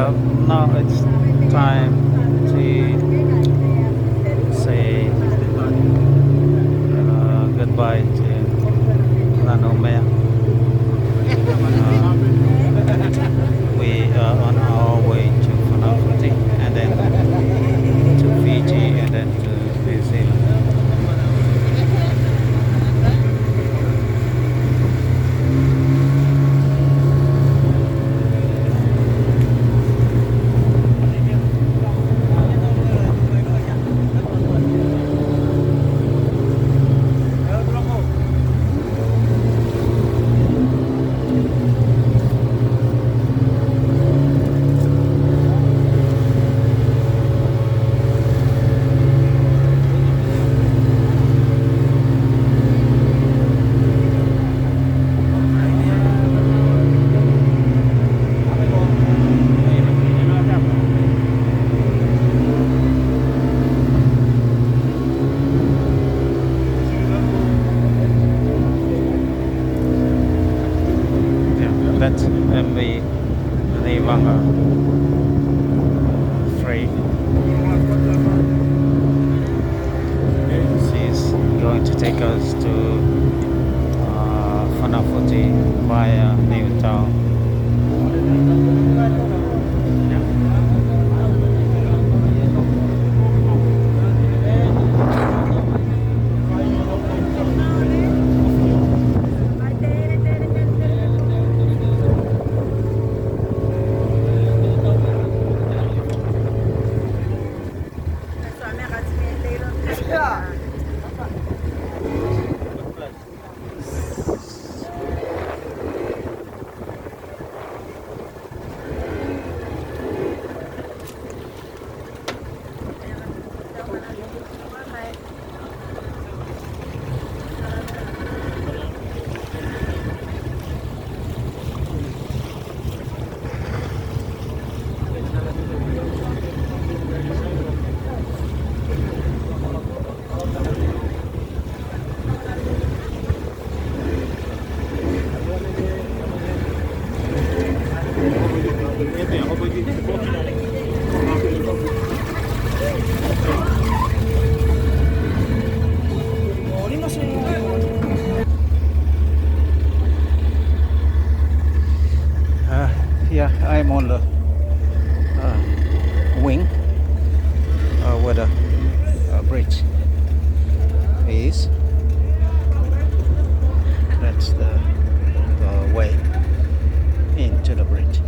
Yeah, now it's time to say goodbye to Nanomea. We are on our way to Funafuti and then to Fiji and then to New Zealand. Yeah, that's MV Nivanga 3. She's going to take us to Funafuti via Newtown. Yeah, I'm on the wing where the bridge is. That's the way into the bridge.